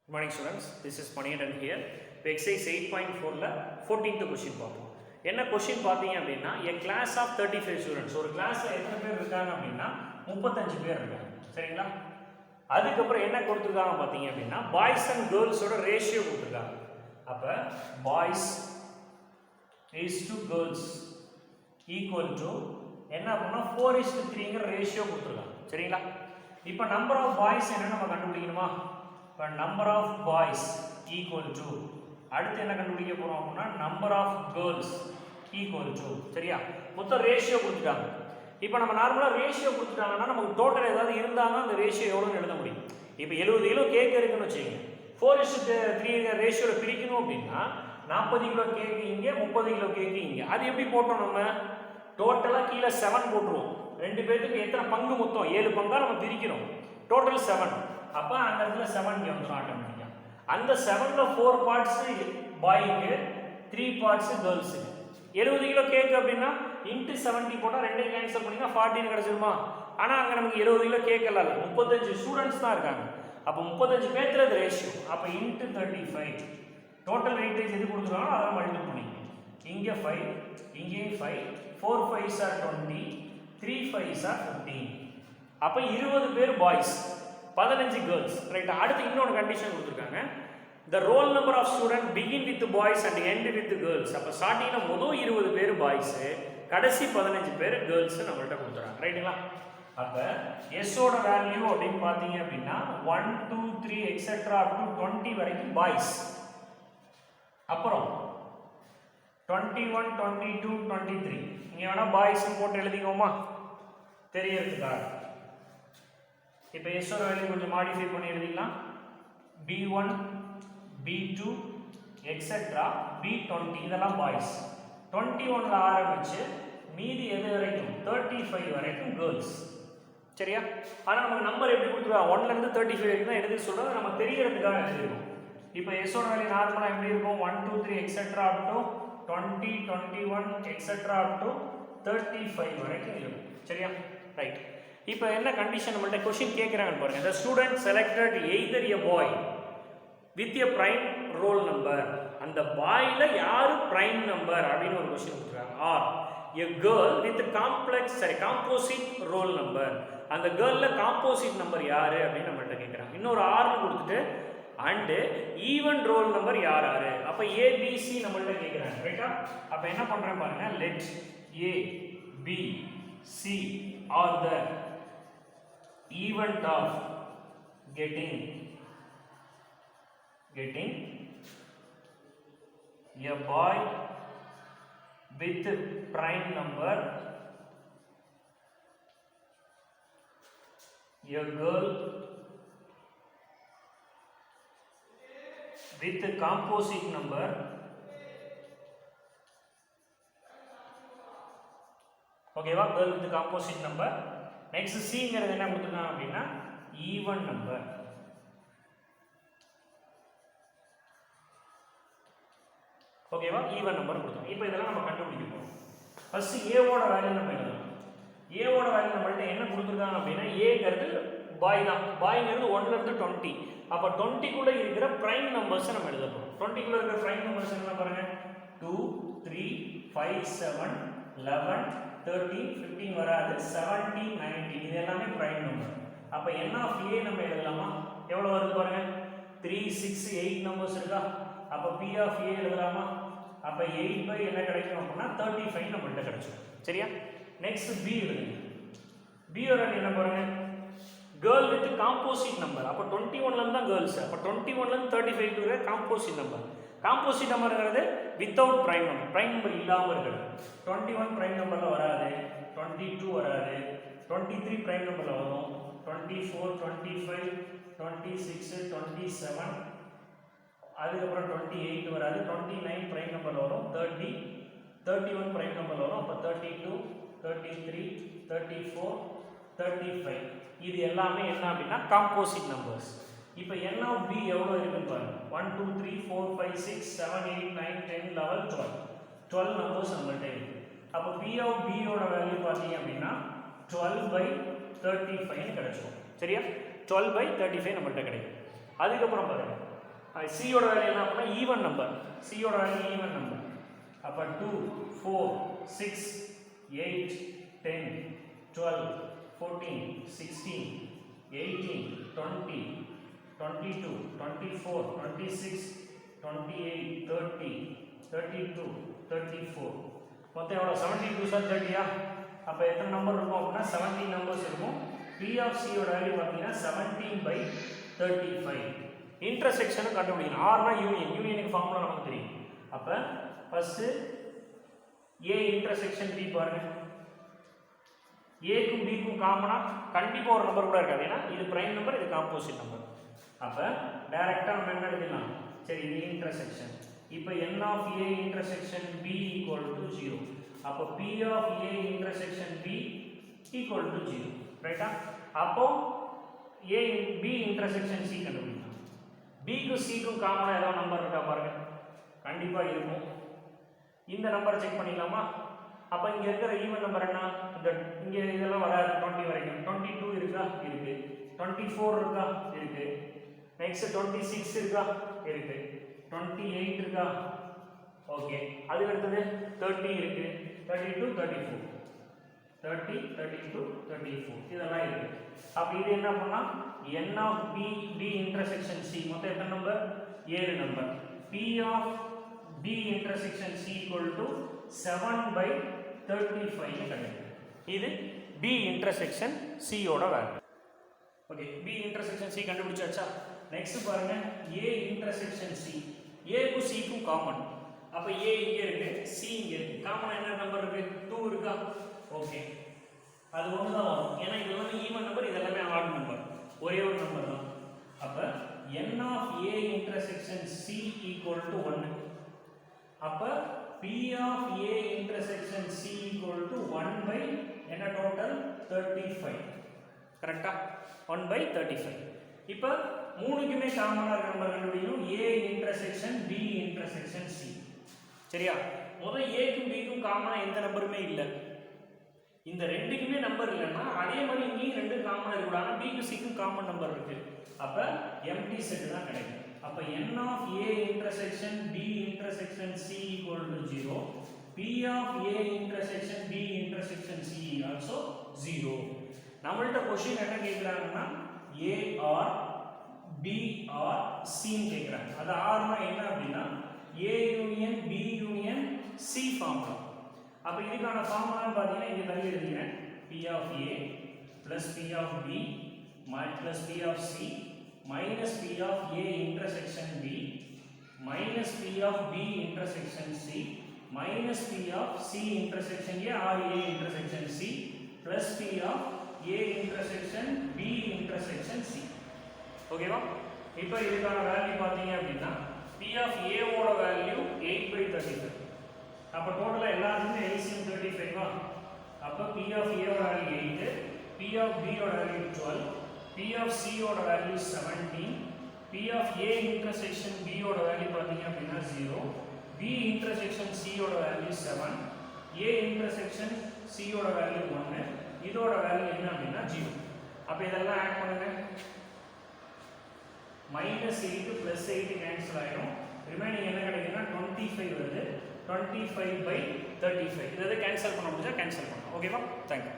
Good morning students, this is Maniyan here. இப்போ exercise 8.4ல 14th question பார்ப்போம். என்ன question பார்த்தீங்க அப்படின்னா a class of 35 students. ஒரு கிளாஸ்ல எத்தனை பேர் இருக்காங்க அப்படின்னா 35 பேர் இருக்காங்க. சரிங்களா? அதுக்கப்புறம் என்ன கொடுத்துருக்காங்க பார்த்தீங்க அப்படின்னா பாய்ஸ் அண்ட் கேர்ள்ஸோட ரேஷியோ கொடுத்துருக்காங்க. அப்போ boys is to girls equal to என்ன அப்படின்னா 4:3ங்கிற ரேஷியோ கொடுத்துருக்காங்க. சரிங்களா? இப்போ நம்பர் ஆஃப் பாய்ஸ் என்ன நம்ம கண்டுபிடிக்கணுமா? இப்போ number of boys equal to அடுத்து என்ன கண்டுபிடிக்க போகிறோம் அப்படின்னா number of girls equal to சரியா மொத்தம் ரேஷியோ கொடுத்துட்டாங்க. இப்போ நம்ம நார்மலாக ரேஷியோ கொடுத்துட்டாங்கன்னா நமக்கு டோட்டல் ஏதாவது இருந்தாலும் அந்த ரேஷியோ எவ்வளோன்னு எழுத முடியும். இப்போ 70 கிலோ கேக் இருக்குன்னு வச்சுக்கோங்க, 4:3 ரேஷியோவில் பிரிக்கணும் அப்படின்னா 40 கிலோ கேக்கு இங்கே, 30 கிலோ கேக்கு இங்கே. அது எப்படி போட்டோம்? நம்ம டோட்டலாக கீழே 7 போட்டுருவோம். ரெண்டு பேருக்கு எத்தனை பங்கு மொத்தம் 7 பங்காக நம்ம பிரிக்கிறோம், டோட்டல் 7. அப்போ அந்த இடத்துல 7 இங்கே வந்துடும் ஆட்டோமேட்டிக்காக. அந்த 7ல் 4 பார்ட்ஸு பாய்க்கு, 3 பார்ட்ஸு கேர்ள்ஸுக்கு. 70 கிலோ கேக் அப்படின்னா இன்ட்டு 70 போட்டால் ரெண்டையும் கேன்சல் பண்ணிங்கன்னா 40 கிடச்சிருமா? ஆனால் அங்கே நமக்கு 70 கிலோ கேக் எல்லாம் இல்லை, 35 ஸ்டூடெண்ட்ஸ் தான் இருக்காங்க. அப்போ 35 பேர்த்துல அது ரேஷியோ. அப்போ இன்ட்டு 35 டோட்டல் வெயிட்டேஜ் எது கொடுத்துருவாங்களோ அதெல்லாம் மல்டிபிள் பண்ணிக்கணும். இங்கே 5, இங்கேயும் 5, 4 5s are 20, 3 5s are 15. அப்போ 20 பேர் பாய்ஸ், 15 கேர்ள்ஸ். ரைட். அடுத்து இன்னொரு கண்டிஷன் கொடுத்துருக்காங்க, the roll number of students begin with boys and end with girls. அப்போ ஸ்டார்டிங்கில் மொதல் 20 பேர் பாய்ஸு, கடைசி 15 பேர் கேர்ள்ஸ் நம்மள்கிட்ட கொடுத்துறாங்க. ரைட்டுங்களா? அப்போ எஸ்ஸோட வேல்யூ அப்படின்னு பார்த்தீங்க அப்படின்னா 1 2 3 எக்ஸெட்ரா அப் டு 20 வரைக்கும் பாய்ஸ். அப்புறம் 21 22 23 இங்கே வேணால் பாய்ஸ் போட்டு எழுதிக்கோமா தெரியறதுக்காக. இப்போ எஸ்ஸோட வேல்யூ கொஞ்சம் மாடிஃபை பண்ணி எழுதிக்கலாம். B1 B2 எக்ஸெட்ரா B20 இதெல்லாம் பாய்ஸ். 21ல் ஆரம்பிச்சு மீதி எது வரைக்கும் 35 வரைக்கும் கேர்ள்ஸ். சரியா? ஆனால் நமக்கு நம்பர் எப்படி கொடுத்துருவாங்க? 1லேருந்து 35 வரைக்கும் தான் எழுதி சொல்கிறது, நம்ம தெரியறதுக்காக எழுதிருக்கோம். இப்போ எஸ்ஸோட வேல்யூ நார்மலாக எப்படி இருக்கும்? 1 2 3 etcetera up to 20 21 etcetera up to 35 வரைக்கும் இருக்கும். சரியா? ரைட். இப்போ என்ன கண்டிஷன் நம்மள்ட்ட கொஸ்டின் கேட்குறாங்கன்னு பாருங்க. the student selected either a boy with a prime roll number. அந்த பாயில் யார் prime number அப்படின்னு ஒரு கொஸ்டின் கொடுத்துருக்காங்க. Are a girl with composite roll number. அந்த கேர்ளில் காம்போசிட் நம்பர் யார் அப்படின்னு நம்மள்ட்ட கேட்குறாங்க. இன்னொரு ஆர்னு கொடுத்துட்டு அண்டு ஈவன் ரோல் நம்பர் யார் யார். அப்போ ஏபிசி நம்மள்ட்ட கேட்குறாங்க. ரைட்டா? அப்போ என்ன பண்ணுறேன் பாருங்க, let A B C are the event of getting a boy with prime number, a girl with composite number, ஓகேவா? girl with composite number. Next சிங்கிறது என்ன கொடுத்துருக்காங்க அப்படின்னா ஈவன் நம்பர். ஓகேவா? ஈவன் நம்பர் கொடுத்தோம். இப்போ இதெல்லாம் நம்ம கண்டுபிடிக்க போகிறோம். ஃபர்ஸ்ட் ஏவோட வேல்யூ நம்ம எழுதலாம். ஏவோட வேல்யூ நம்மள்ட்ட என்ன கொடுத்துருக்காங்க அப்படின்னா ஏங்கிறது பாய் தான். பாய்ங்கிறது 1லேருந்து 20. அப்போ 20க்குள்ளே இருக்கிற ப்ரைம் நம்பர்ஸை நம்ம எழுத போகிறோம். 20க்குள்ளே இருக்கிற ப்ரைம் நம்பர்ஸ் என்ன பாருங்க, 2 3 5 7 11 13 15 வராது, 17 19 இது எல்லாமே பிரைம் நம்பர். அப்போ n ஆஃப் a நம்ம எழுதலாமா? எவ்வளோ வருது பாருங்க, 3 6 8 நம்பர்ஸ் இருக்கா? அப்போ p ஆஃப் a எழுதலாமா? அப்போ 8 என்ன கிடைக்கும் அப்படின்னா 35 நம்மள்கிட்ட கிடைச்சிடும். சரியா? நெக்ஸ்ட் b எழுதுங்க. b ஓட என்ன பாருங்க, கேர்ள் வித் காம்போசிட் நம்பர். அப்போ 21லேருந்து தான் கேர்ள்ஸ். அப்போ 21லேருந்து 35 இருக்கிற காம்போசிட் நம்பர். காம்போசிட் நம்பருங்கிறது without prime number, prime number இல்லாமல் இருக்கிறது. 21 பிரைம் நம்பரில் வராது, 22 வராது, 23 பிரைம் நம்பரில் வரும், 24 25 26 27 அதுக்கப்புறம் 28 வராது, 29 பிரைம் நம்பரில் வரும், 30 31 பிரைம் நம்பரில் வரும். அப்போ 32 33 34 35 இது எல்லாமே என்ன அப்படின்னா காம்போசிட் நம்பர்ஸ். இப்போ n ஆஃப் b எவ்வளோ இருக்குன்னு பாருங்க, 1 2 3 4 5 6 7 8 9 10 11 12 நம்பர்ஸ் நம்மள்கிட்ட இருக்கு. அப்போ p ஆஃப் b ஓட வேல்யூ பார்த்தீங்க அப்படின்னா 12/35 கிடைச்சிடும். சரியா? 12/35 நம்மள்கிட்ட கிடைக்கும். அதுக்கப்புறம் பாருங்க சியோட வேல்யூ என்ன அப்படின்னா ஈவன் நம்பர், சியோட வேல்யூ ஈவன் நம்பர். அப்போ 2 4 6 8 10 12 14 16 18 20 22 24 26 28 30 32 34 மொத்தம் எவ்வளோ 72 சார் 30யா? அப்போ எத்தனை நம்பர் இருக்கும் அப்படின்னா 17 நம்பர்ஸ் இருக்கும். P of C யோட வேல்யூ பார்த்தீங்கன்னா 17/35. இன்டர்செக்ஷனும் கண்டுபிடிக்கணும். ஆர்னா யூனியன், யூனியனுக்கு ஃபார்முலா நமக்கு தெரியும். அப்போ ஃபர்ஸ்ட் A இன்டர்செக்ஷன் B பாருங்க. ஏக்கும் பிக்கும் காமனா கண்டிப்பாக ஒரு நம்பர் கூட இருக்காது, ஏன்னா இது பிரைம் நம்பர், இது காம்போசிட் நம்பர். அப்போ டைரெக்டாக நம்ம என்ன எழுதலாம், சரி இது இன்டர்செக்ஷன். இப்போ n of A intersection B equal to 0. அப்போ P of A intersection B equal to 0. ரைட்டா? அப்போ A B intersection C கண்டுபிடிக்கலாம். B க்கு C க்கு காமனா ஏதாவது நம்பர் இருக்கா பாருங்க. கண்டிப்பாக இருக்கும். இந்த நம்பரை செக் பண்ணிடலாமா? அப்போ இங்கே இருக்கிற ஈவன் நம்பர் என்ன? இந்த இங்கே இதெல்லாம் வராது 20 வரைக்கும். 22 இருக்கா? இருக்கு. 24 இருக்கா? இருக்கு. நெக்ஸ்ட் 26 இருக்கா? இருக்கு. 28 இருக்கா? ஓகே. அதுக்கு அடுத்தது 30 இருக்கு. 32 34 30 32 34 இதெல்லாம் இருக்கு. அப்போ இது என்ன பண்ணா n of B intersection C மொத்தம் எத்தனை number? 7 number. P of B intersection C equal to 7/35 கிடைக்கும். இது B intersection C யோட வேல்யூ. ஓகே, B intersection C கண்டுபிடிச்சாச்சா? நெக்ஸ்ட் பாருங்க A intersection C. A க்கு C க்கு காமன். அப்ப A இங்க இருக்கு, C இங்க இருக்கு. காமன் என்ன நம்பர் இருக்கு? 2 இருக்கா? ஓகே. அது ஒன்று தான் வரும். ஏன்னா இதெல்லாம் ஈவன் நம்பர், இதெல்லாமே ஆட் நம்பர். ஒரே ஒரு நம்பர் தான். அப்ப n of A intersection C equal to 1. அப்ப P of A intersection C equal to 1 by என்ன டோட்டல் 35. கரெக்ட்டா? 1/35. இப்போ மூணுக்குமே காமனா இருக்கிற நம்பர் கண்டுபிடிக்கணும். A intersection B intersection C. சரியா? முதல்ல A க்கும் B க்கும் காமனா எந்த நம்பருமே இல்லை. இந்த ரெண்டுக்குமே நம்பர் இல்லைன்னா அதே மாதிரி இங்கேயும் ரெண்டு காமனா இருக்கும். ஆனால் B க்கும் C க்கும் காமன் நம்பர் இருக்கு. அப்ப எம்டி செட் தான் கிடைக்கும். அப்ப n of A intersection B intersection C equal to 0. P of A intersection B intersection C also 0. நம்மள்ட்ட क्वेश्चन என்ன கேக்குறாங்கன்னா A or B or C ன்னு கேக்குறாங்க. அது R னா என்ன அப்படினா A union B union C formula. அப்ப இதுக்கான ஃபார்முலா பாத்தீங்கன்னா இங்க தள்ளி எழுதிறேன். P of A plus P of B plus P of C minus P of A intersection B minus P of B intersection C minus P of C intersection A or A intersection C plus P of A intersection B intersection C. ஓகேவா? இப்போ இதுக்கான value பாத்தீங்க அப்படினா P of A ஓட value 8/35. அப்ப டோட்டலா எல்லாத்துக்குமே LCM 35 வா? அப்ப P of A ஓட வேல்யூ 8, P of B ஓட வேல்யூ 12, P of C ஓட value 17, P of A intersection B ஓட வேல்யூ பாத்தீங்க அப்படினா 0, B intersection C ஓட வேல்யூ 7, A intersection C ஓட வேல்யூ 1, இதோட வேல்யூ என்ன அப்படினா 0. அப்ப இதெல்லாம் ஆட் பண்ணுங்க. -8 + 8 கேன்சல் ஆயிடும். ரிமைனிங் என்ன கிடைக்கும்னா 25 வருது. 25/35. இதை கேன்சல் பண்ண முடிஞ்சா கேன்சல் பண்ணலாம். ஓகேவா? தேங்க்யூ.